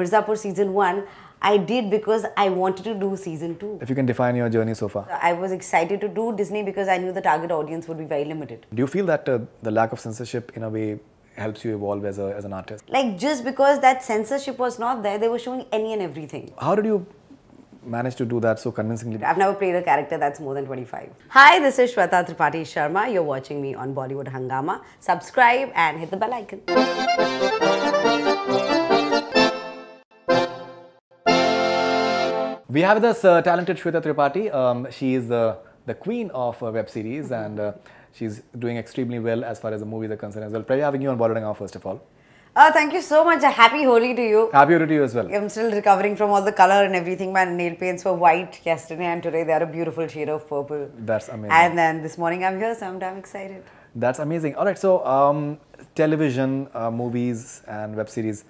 Mirzapur season 1, I did because I wanted to do season 2. If you can define your journey so far. I was excited to do Disney because I knew the target audience would be very limited. Do you feel that the lack of censorship in a way helps you evolve as an artist? Like just because that censorship was not there, they were showing any and everything. How did you manage to do that so convincingly? I've never played a character that's more than 25. Hi, this is Shweta Tripathi Sharma. You're watching me on Bollywood Hungama. Subscribe and hit the bell icon. We have this talented Shweta Tripathi. She is the queen of web series and she's doing extremely well as far as the movies are concerned as well. Pleasure having you on Bollywood Hungama first of all. Thank you so much. Happy Holi to you. Happy Holi to you as well. I'm still recovering from all the color and everything. My nail paints were white yesterday and today they are a beautiful shade of purple. That's amazing. And then this morning I'm here, so I'm damn excited. That's amazing. Alright, so television, movies and web series.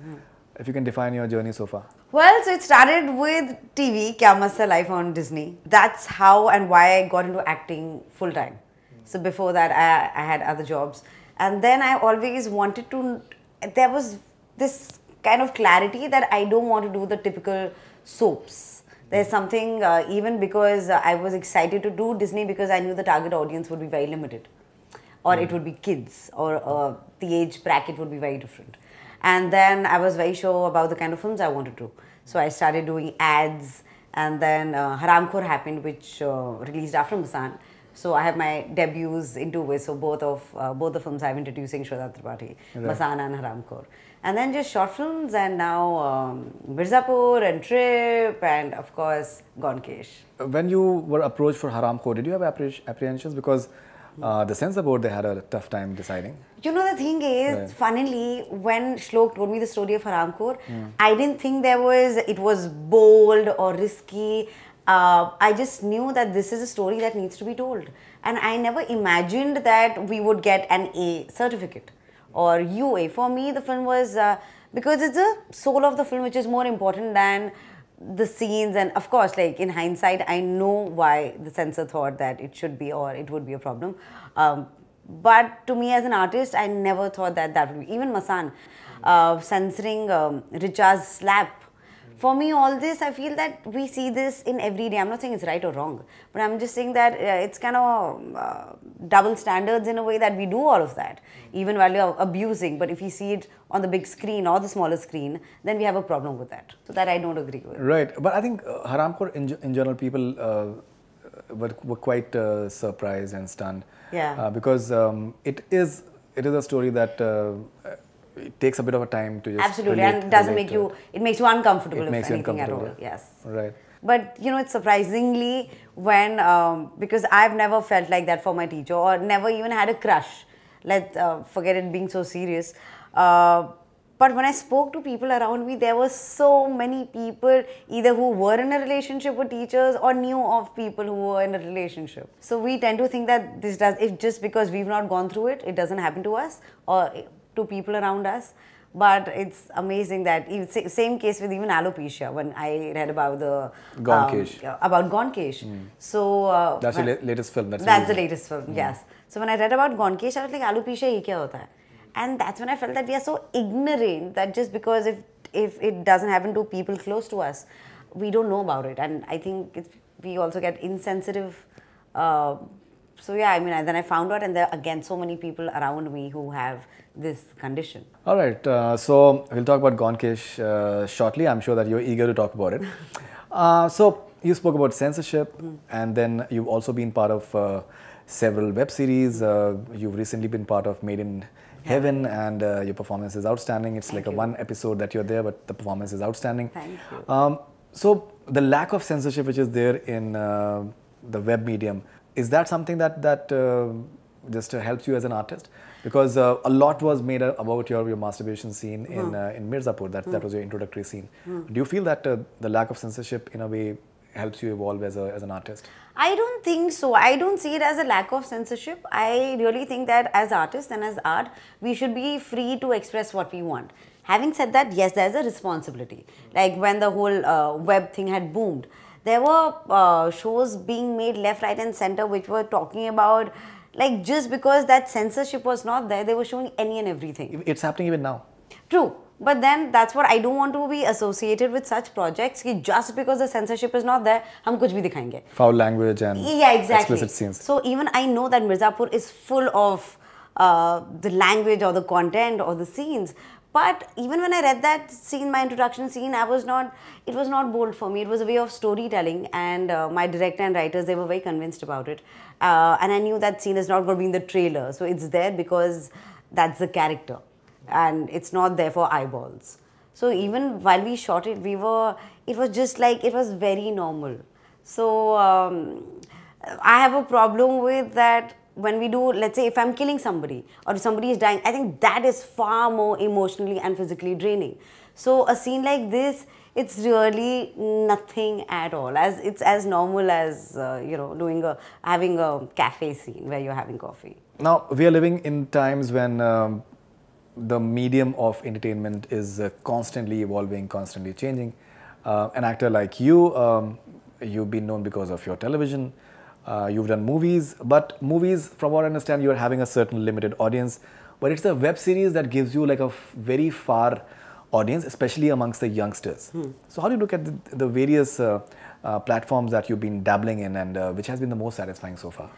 If you can define your journey so far. Well, so it started with TV, Kya Mast Hai Life on Disney. That's how and why I got into acting full time. So before that, I had other jobs. And then I always wanted to, there was this kind of clarity that I don't want to do the typical soaps. There's something, even because I was excited to do Disney because I knew the target audience would be very limited. Or it would be kids, or the age bracket would be very different. And then I was very sure about the kind of films I wanted to do. So I started doing ads, and then Haramkhor happened, which released after Masan. So I have my debuts in 2 ways. So both the films I'm introducing Shweta Tripathi, Masan and Haramkhor. And then just short films, and now Mirzapur and Trip, and of course Gonekesh. When you were approached for Haramkhor, did you have apprehensions? Because the censor board, they had a tough time deciding. You know, the thing is, funnily, when Shlok told me the story of Haramkhor, I didn't think it was bold or risky. I just knew that this is a story that needs to be told. And I never imagined that we would get an A certificate or UA. For me, the film was, because it's the soul of the film which is more important than the scenes. And of course, like in hindsight, I know why the censor thought that it should be or it would be a problem. But to me as an artist, I never thought that would be. Even Masan, censoring Richa's slap. For me, all this, I feel that we see this in every day. I'm not saying it's right or wrong, but I'm just saying that it's kind of double standards in a way that we do all of that, even while you're abusing. But if you see it on the big screen or the smaller screen, then we have a problem with that. So that I don't agree with. Right. But I think Haramkhor, in general, people were quite surprised and stunned. Yeah. Because it is a story that it takes a bit of a time to just absolutely, and it doesn't make you, it makes you uncomfortable if anything at all. Yes. Right. But you know, it's surprisingly when, because I've never felt like that for my teacher or never even had a crush. Let's forget it being so serious. But when I spoke to people around me, there were so many people either who were in a relationship with teachers or knew of people who were in a relationship. So we tend to think that this does, if just because we've not gone through it, it doesn't happen to us or to people around us. But it's amazing that same case with even alopecia. When I read about the Gonekesh, so that's the latest film. That's the latest film. Yes. So when I read about Gonekesh, I was like, alopecia hi kya hota hai? And that's when I felt that we are so ignorant that just because if it doesn't happen to people close to us, we don't know about it. And I think we also get insensitive. So yeah, I mean, then I found out, and there are again so many people around me who have this condition. All right, so we'll talk about Gonekesh shortly. I'm sure that you're eager to talk about it. So you spoke about censorship, and then you've also been part of several web series. You've recently been part of Made in Heaven, and your performance is outstanding. It's like a one episode that you're there, but the performance is outstanding. Thank you. So the lack of censorship which is there in the web medium, is that something that just helps you as an artist? Because a lot was made about your masturbation scene in Mirzapur. That was your introductory scene. Do you feel that the lack of censorship in a way helps you evolve as an artist? I don't think so. I don't see it as a lack of censorship. I really think that as artists and as art, we should be free to express what we want. Having said that, yes, there's a responsibility. Like when the whole web thing had boomed, there were shows being made left, right and center which were talking about, like, just because that censorship was not there, they were showing any and everything. It's happening even now. True. But then that's what I don't want to be associated with such projects. Ki just because the censorship is not there, hum kuch bhi dikhayenge. Foul language and explicit scenes. So even I know that Mirzapur is full of the language or the content or the scenes. But even when I read that scene, my introduction scene, it was not bold for me. It was a way of storytelling, and my director and writers, they were very convinced about it. And I knew that scene is not going to be in the trailer. So it's there because that's the character. And it's not there for eyeballs. So even while we shot it, it was just like, it was very normal. So I have a problem with that. When we do, let's say if I'm killing somebody or if somebody is dying, I think that is far more emotionally and physically draining. So a scene like this, it's really nothing at all. It's as normal as having a cafe scene where you're having coffee. Now we are living in times when the medium of entertainment is constantly evolving, constantly changing. An actor like you, you've been known because of your television. You've done movies, but movies, from what I understand, you're having a certain limited audience. But it's the web series that gives you like a very far audience, especially amongst the youngsters. So how do you look at the various platforms that you've been dabbling in, and which has been the most satisfying so far?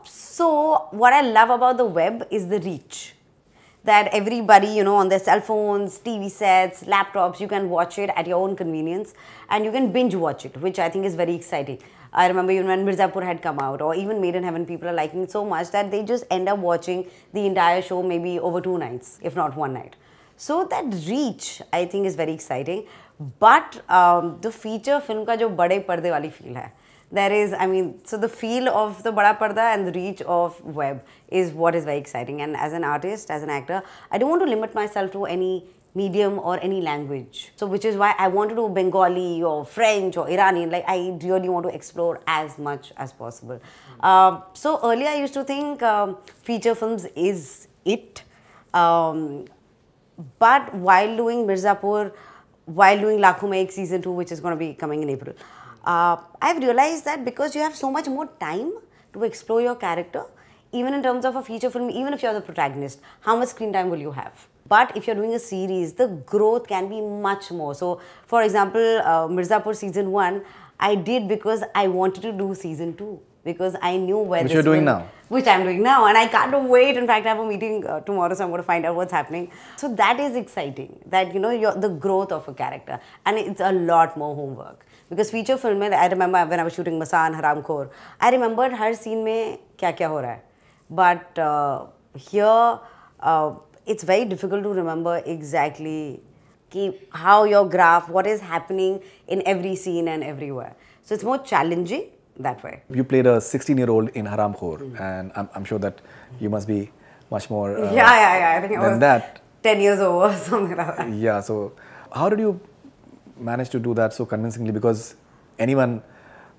So what I love about the web is the reach. That everybody, on their cell phones, TV sets, laptops, you can watch it at your own convenience and you can binge watch it, which I think is very exciting. I remember even when Mirzapur had come out, or even Made in Heaven, people are liking it so much that they just end up watching the entire show maybe over 2 nights, if not 1 night. So that reach, I think, is very exciting. But the feature film ka jo bade parde wali feel hai. There is, so the feel of the bada parda and the reach of web is what is very exciting. And as an artist, as an actor, I don't want to limit myself to any medium or any language. So which is why I want to do Bengali or French or Iranian. Like, I really want to explore as much as possible. So earlier I used to think feature films is it. But while doing Mirzapur, while doing Lakhon Mein Ek season 2, which is going to be coming in April, I've realized that because you have so much more time to explore your character, even in terms of a feature film, even if you're the protagonist, how much screen time will you have? But if you're doing a series, the growth can be much more. So, for example, Mirzapur season 1, I did because I wanted to do season 2. Because I knew where which you're doing now. Which I'm doing now. And I can't wait. In fact, I have a meeting tomorrow, so I'm going to find out what's happening. So that is exciting. That, the growth of a character. And it's a lot more homework. Because feature film, I remember when I was shooting Masan, Haramkhor, I remembered her scene mein kya ho raha hai. But here, it's very difficult to remember exactly how your graph, what is happening in every scene and everywhere. So it's more challenging that way. You played a 16-year-old in Haramkhor, and I'm sure that you must be much more I think I was that. 10 years over, something like that. Yeah, so how did you manage to do that so convincingly? Because anyone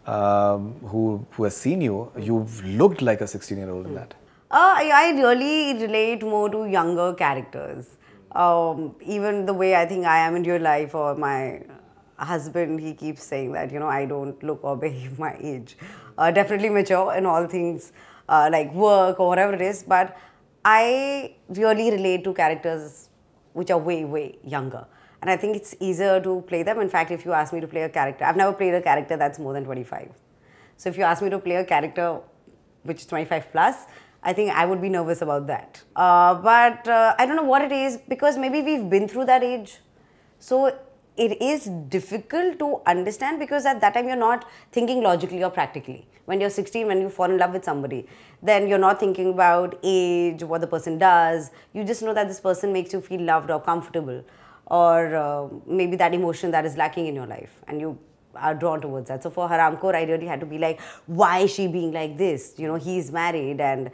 who has seen you, you've looked like a 16-year-old in that. I really relate more to younger characters. Even the way I think I am in real life, or my husband, he keeps saying that, I don't look or behave my age. Definitely mature in all things like work or whatever it is, but I really relate to characters which are way, way younger. And I think it's easier to play them. In fact, if you ask me to play a character, I've never played a character that's more than 25. So if you ask me to play a character which is 25 plus, I think I would be nervous about that. But I don't know what it is, because maybe we've been through that age. So it is difficult to understand, because at that time you're not thinking logically or practically. When you're 16, when you fall in love with somebody, then you're not thinking about age, what the person does. You just know that this person makes you feel loved or comfortable, or maybe that emotion that is lacking in your life, and you are drawn towards that. So for Haramkhor, I really had to be like, why is she being like this? He's married and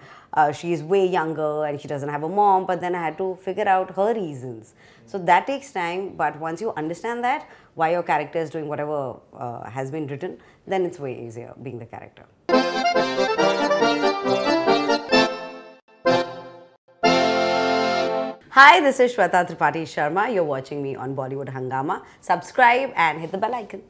she is way younger and she doesn't have a mom, but then I had to figure out her reasons. So that takes time, but once you understand that, why your character is doing whatever has been written, then it's way easier being the character. Hi, this is Shweta Tripathi Sharma. You're watching me on Bollywood Hungama. Subscribe and hit the bell icon.